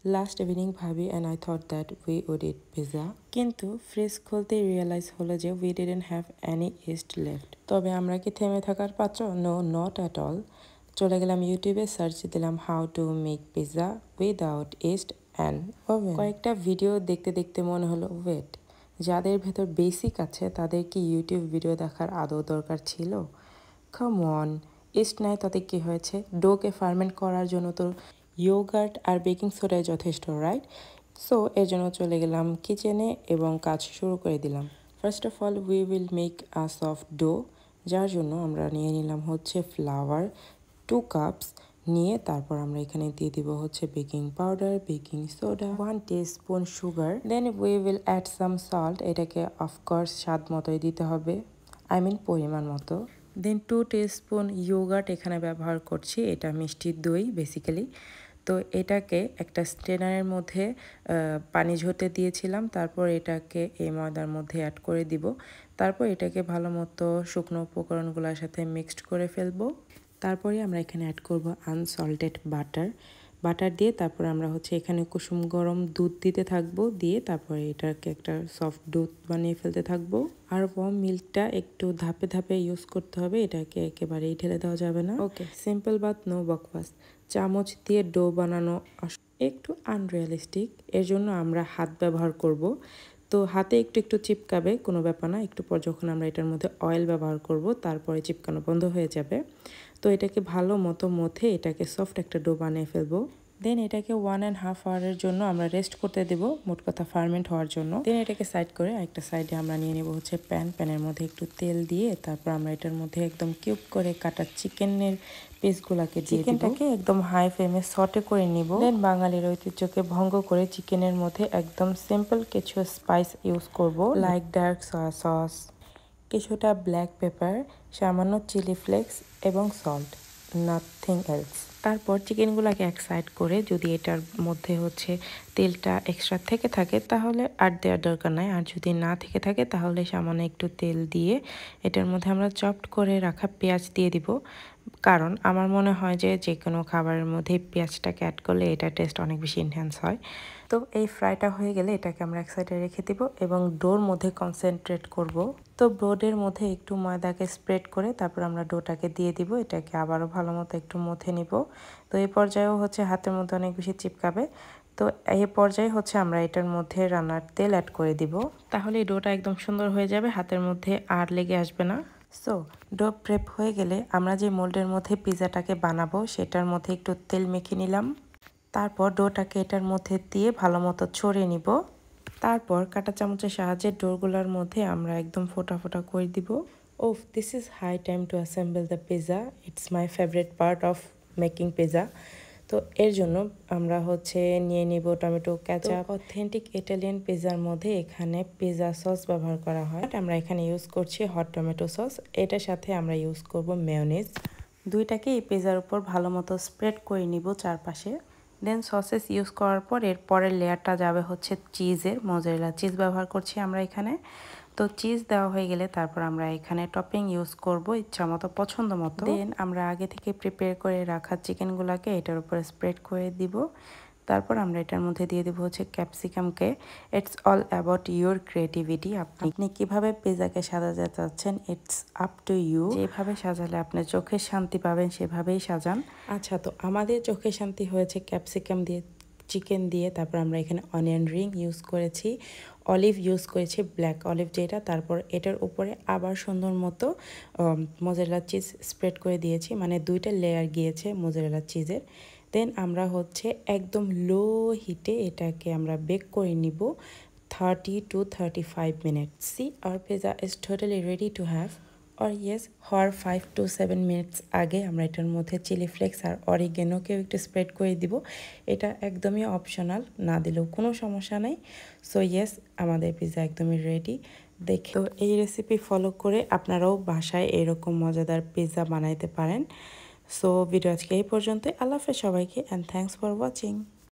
Last evening ভাবি and I thought that we would eat pizza, কিন্তু fridge খুলতেই realise হলো যে we didn't have any yeast left. তবে আমরা কি থেমে থাকার পাত্র? No, not at all. চলে গেলাম ইউটিউবে, সার্চ দিলাম how to make pizza without yeast and oven. কয়েকটা ভিডিও দেখতে দেখতে মনে হলো, ওয়েট, যাদের ভেতর বেসিক আছে তাদের কি ইউটিউব ভিডিও দেখার আদৌ দরকার ছিল? কাম অন, ইস্ট নাই তাতে কী হয়েছে? ডোকে ফার্মেন্ট করার জন্য তো ইয়োগার্ট আর বেকিং সোডাই যথেষ্ট, রাইট? সো এর জন্য চলে গেলাম কিচেনে এবং কাজ শুরু করে দিলাম। First of all we will make a soft dough, যার জন্য আমরা নিয়ে নিলাম হচ্ছে ফ্লাওয়ার 2 কাপস নিয়ে, তারপর আমরা এখানে দিয়ে দিব হচ্ছে baking powder, baking soda, 1 teaspoon sugar, then we will add some salt. এটাকে অফকোর্স স্বাদ মতোই দিতে হবে, আই মিন পরিমাণ মতো। দেন 2 টিস্পুন ইয়োগার্ট এখানে ব্যবহার করছি, এটা মিষ্টি দই বেসিক্যালি। তো এটাকে একটা স্ট্রেনারের মধ্যে পানি ঝরতে দিয়েছিলাম, তারপর এটাকে এই ময়দার মধ্যে অ্যাড করে দিব। তারপর এটাকে ভালো মতো শুকনো উপকরণগুলোর সাথে মিক্সড করে ফেলবো। তারপরে আমরা এখানে অ্যাড করব আনসল্টেড বাটার দিয়ে, তারপর আমরা হচ্ছে এখানে কুসুম গরম দুধ দিতে থাকবো, দিয়ে তারপরে এটাকে একটা সফট দুধ বানিয়ে ফেলতে থাকবো। আর ওয়ার্ম মিল্কটা একটু ধাপে ধাপে ইউজ করতে হবে, এটাকে একেবারেই ঢেলে দেওয়া যাবে না। ওকে, সিম্পল বাট নো বকওয়াস। চামচ দিয়ে ডো বানানো একটু আনরিয়ালিস্টিক, এর জন্য আমরা হাত ব্যবহার করব। তো হাতে একটু একটু চিপকাবে, কোনো ব্যাপার না। একটু পর যখন আমরা এটার মধ্যে অয়েল ব্যবহার করব, তারপরে চিপকানো বন্ধ হয়ে যাবে। তো এটাকে ভালো মতো মথে এটাকে সফট একটা ডো বানিয়ে ফেলবো। দেন এটাকে 1.5 আওয়ারের জন্য আমরা রেস্ট করতে দেবো, মোট কথা ফার্মেন্ট হওয়ার জন্য। দেন এটাকে সাইড করে আরেকটা সাইডে আমরা নিয়ে নেবো হচ্ছে প্যানের মধ্যে একটু তেল দিয়ে, তারপর আমরা এটার মধ্যে একদম কিউব করে কাটা চিকেনের পিসগুলোকে দিয়ে দিব। চিকেনটাকে একদম হাই ফ্লেমে সটে করে নিব। দেন বাঙালির ঐতিহ্যকে ভঙ্গ করে চিকেনের মধ্যে একদম সিম্পল কিছু স্পাইস ইউজ করব, লাইক ডার্ক সয়া সস, কিছুটা ব্ল্যাক পেপার, সামান্য চিলি ফ্লেক্স এবং সল্ট, নাথিং এলস। তারপর চিকেনগুলোকে এক সাইড করে, যদি এটার মধ্যে হচ্ছে তেলটা এক্সট্রা থেকে থাকে তাহলে আর দেওয়ার দরকার নাই, আর যদি না থেকে থাকে তাহলে সামান্য একটু তেল দিয়ে এটার মধ্যে আমরা চপড করে রাখা পেঁয়াজ দিয়ে দিব। কারণ আমার মনে হয় যে যে কোনো খাবারের মধ্যে পেঁয়াজটাকে অ্যাড করলে এটার টেস্ট অনেক বেশি এনহ্যান্স হয়। তো এই ফ্রাইটা হয়ে গেলে এটাকে আমরা এক সাইডে রেখে দিব এবং ডোর মধ্যে কনসেন্ট্রেট করব। তো ব্রেডের মধ্যে একটু ময়দাকে স্প্রেড করে তারপর আমরা ডোটাকে দিয়ে দিব, এটাকে আবারও ভালো মতো একটু মথে নিব। তো এই পর্যায়েও হচ্ছে হাতের মধ্যে অনেক বেশি চিপকাবে। তো এই পর্যায়ে হচ্ছে আমরা এটার মধ্যে রান্নার তেল অ্যাড করে দিব, তাহলে এই ডোটা একদম সুন্দর হয়ে যাবে, হাতের মধ্যে আর লেগে আসবে না। সো ডো প্রেপ হয়ে গেলে আমরা যে মোল্ডের মধ্যে পিজাটাকে বানাবো সেটার মধ্যে একটু তেল মেখে নিলাম। তারপর ডোটাকে এটার মধ্যে দিয়ে ভালো মতো ছড়িয়ে নিব। তারপর কাঁটা চামচের সাহায্যে ডোরগুলোর মধ্যে আমরা একদম ফোটা ফোটা করে দিব। ওফ, this is high time to assemble the pizza, it's my favourite part of making pizza. তো এর জন্য আমরা হচ্ছে নিয়ে নিব টমেটো কেচাপ। অথেন্টিক ইটালিয়ান পিজার মধ্যে এখানে পিজা সস ব্যবহার করা হয়, আমরা এখানে ইউজ করছি হট টমেটো সস, এটার সাথে আমরা ইউজ করব মেয়োনিজ। দুইটাকে এই পিজার উপর ভালো মতো স্প্রেড করে নিব চারপাশে। দেন সসেস ইউজ করার পর এর পরের লেয়ারটা যাবে হচ্ছে চিজের, মোজারেলা চিজ ব্যবহার করছি আমরা এখানে। তো চিজ দেওয়া হয়ে গেলে তারপর আমরা এখানে টপিং ইউজ করব ইচ্ছা মতো, পছন্দ মতো। দেন আমরা আগে থেকে প্রিপেয়ার করে রাখা চিকেনগুলোকে এটার উপরে স্প্রেড করে দিব। তারপর আমরা এটার মধ্যে দিয়ে দেবো হচ্ছে ক্যাপসিকামকে। It's all about your creativity, আপনি কিভাবে পিজাকে সাজাতে চাচ্ছেন, ইটস আপ টু ইউ। যেভাবে সাজালে আপনি চোখে শান্তি পাবেন সেভাবেই সাজান। আচ্ছা, তো আমাদের চোখে শান্তি হয়েছে ক্যাপসিকাম দিয়ে, চিকেন দিয়ে, তারপর আমরা এখানে অনিয়ন রিং ইউজ করেছি, অলিভ ইউজ করেছি, ব্ল্যাক অলিভ যেটা, তারপর এটার উপরে আবার সুন্দর মতো মোজারেলা চিজ স্প্রেড করে দিয়েছি, মানে 2টা লেয়ার গিয়েছে মোজারেলা চিজের। দেন আমরা হচ্ছে একদম লো হিটে এটাকে আমরা বেক করে নিব 30 to 35 minutes. See, our pizza is totally ready to have. or yes, হওয়ার 5 to 7 minutes আগে আমরা এটার মধ্যে চিলি ফ্লেক্স আর অরিগেনোকেও একটু স্প্রেড করে দিব। এটা একদমই অপশনাল, না দিলেও কোনো সমস্যা নেই। সো ইয়েস, আমাদের পিজা একদমই রেডি। দেখে তো এই রেসিপি ফলো করে আপনারাও বাসায় এরকম মজাদার পিজা বানাইতে পারেন। সো ভিডিও আজকে এই পর্যন্ত। আল্লাহ হাফেজ সবাইকে, অ্যান্ড থ্যাংকস ফর ওয়াচিং।